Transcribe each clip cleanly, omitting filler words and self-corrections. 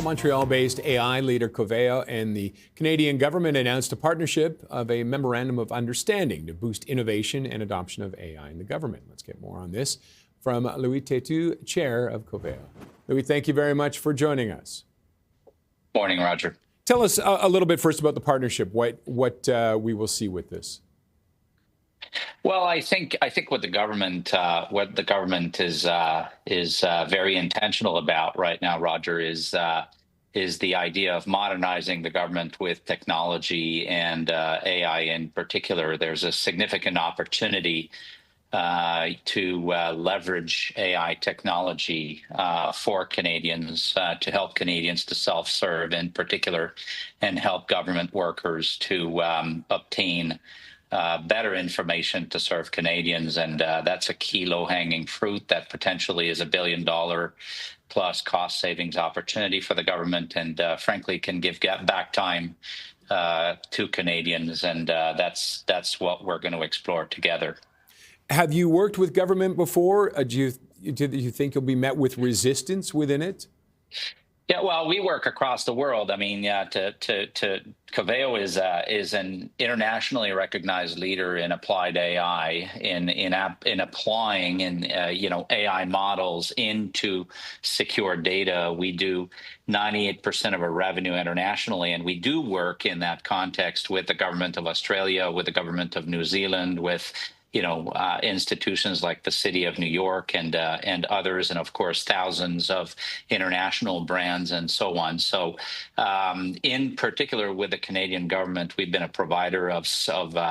Montreal-based AI leader Coveo and the Canadian government announced a partnership of a memorandum of understanding to boost innovation and adoption of AI in the government. Let's get more on this from Louis Tetu, chair of Coveo. Louis, thank you very much for joining us. Morning, Roger. Tell us a little bit first about the partnership, what we will see with this. Well, I think what the government is very intentional about right now, Roger, is the idea of modernizing the government with technology and AI in particular. There's a significant opportunity to leverage AI technology for Canadians, to help Canadians to self-serve in particular, and help government workers to obtain better information to serve Canadians. And that's a key low-hanging fruit that potentially is $1 billion plus cost savings opportunity for the government, and frankly can give back time to Canadians. And that's what we're going to explore together. Have you worked with government before? Do you think you'll be met with resistance within it? Yeah, well, we work across the world. I mean, Coveo is an internationally recognized leader in applied AI, in applying AI models into secure data. We do 98% of our revenue internationally, and we do work in that context with the government of Australia, with the government of New Zealand, with institutions like the City of New York and others, and of course thousands of international brands and so on. So, in particular, with the Canadian government, we've been a provider of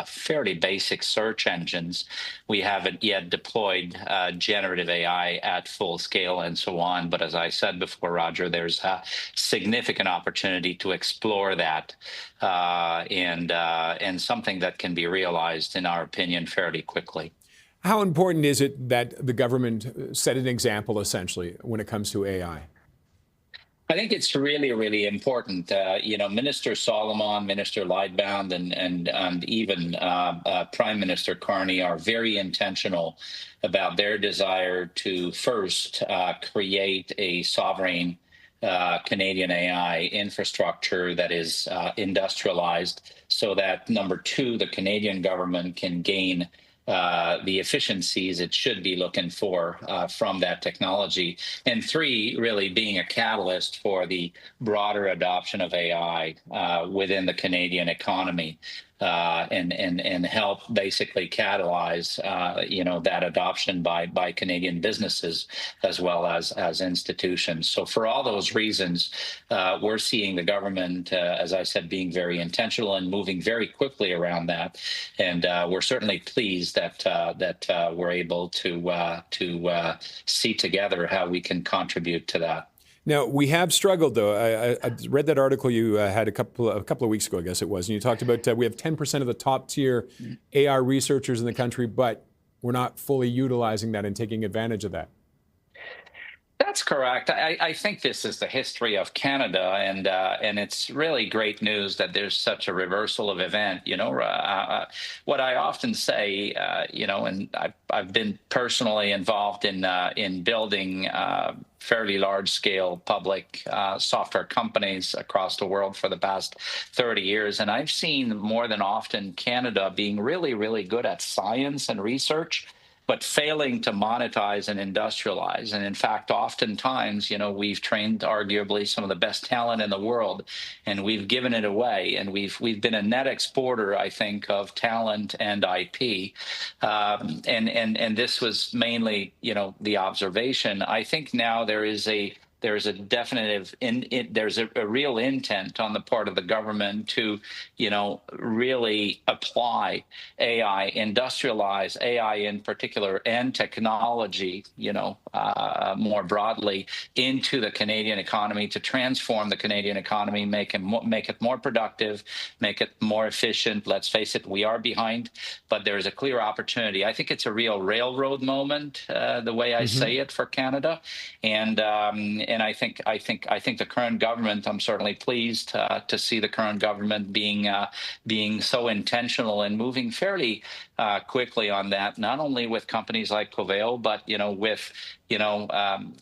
fairly basic search engines. We haven't yet deployed generative AI at full scale and so on. But as I said before, Roger, there's a significant opportunity to explore that and something that can be realized, in our opinion, fairly quickly. How important is it that the government set an example, essentially, when it comes to AI? I think it's really, really important. Minister Solomon, Minister Lightbound, and even Prime Minister Carney are very intentional about their desire to first create a sovereign Canadian AI infrastructure that is industrialized, so that, number two, the Canadian government can gain the efficiencies it should be looking for from that technology. And three, really being a catalyst for the broader adoption of AI within the Canadian economy. And help basically catalyze, that adoption by Canadian businesses as well as institutions. So for all those reasons, we're seeing the government, as I said, being very intentional and moving very quickly around that. And we're certainly pleased that we're able to see together how we can contribute to that. Now, we have struggled, though. I read that article you had a couple of weeks ago, I guess it was, and you talked about we have 10% of the top-tier AI researchers in the country, but we're not fully utilizing that and taking advantage of that. That's correct. I think this is the history of Canada, and it's really great news that there's such a reversal of event. What I often say, and I've been personally involved in building fairly large-scale public software companies across the world for the past 30 years, and I've seen more than often Canada being really, really good at science and research, but failing to monetize and industrialize. And in fact, oftentimes, we've trained arguably some of the best talent in the world, and we've given it away. And we've been a net exporter, I think, of talent and IP. And this was mainly, the observation. I think now there's a definitive, there's a real intent on the part of the government to, really apply AI, industrialize AI in particular, and technology, more broadly into the Canadian economy, to transform the Canadian economy, make it more productive, make it more efficient. Let's face it, we are behind, but there's a clear opportunity. I think it's a real railroad moment, the way I say it, for Canada, and I think the current government, I'm certainly pleased to see the current government being so intentional and moving fairly quickly on that, not only with companies like Coveo, but with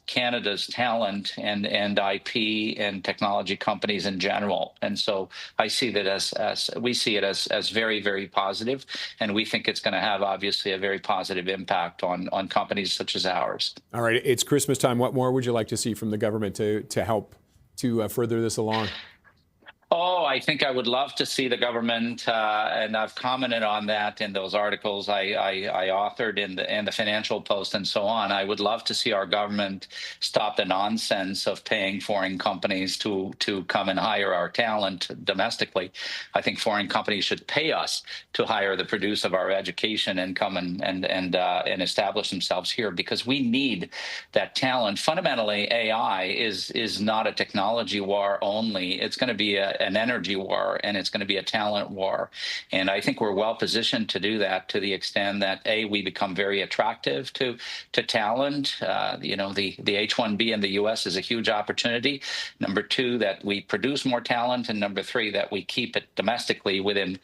Canada's talent and IP and technology companies in general. And so I see that as we see it as very, very positive, and we think it's going to have obviously a very positive impact on companies such as ours. All right, it's Christmas time. What more would you like to see from the government to help to further this along? Oh, I think I would love to see the government, and I've commented on that in those articles I authored in the Financial Post and so on. I would love to see our government stop the nonsense of paying foreign companies to come and hire our talent domestically. I think foreign companies should pay us to hire the produce of our education and come and establish themselves here, because we need that talent. Fundamentally, AI is not a technology war only. It's going to be an energy war, and it's going to be a talent war. And I think we're well positioned to do that, to the extent that we become very attractive to talent. The H-1B in the U.S. is a huge opportunity. Number two, that we produce more talent, and number three, that we keep it domestically within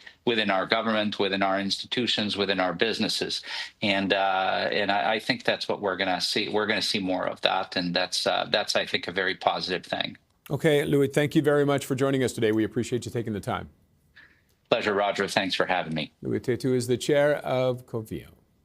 our government, within our institutions, within our businesses. And I think that's what we're going to see. We're going to see more of that, and that's I think a very positive thing. Okay, Louis, thank you very much for joining us today. We appreciate you taking the time. Pleasure, Roger. Thanks for having me. Louis Tetu is the chair of Coveo.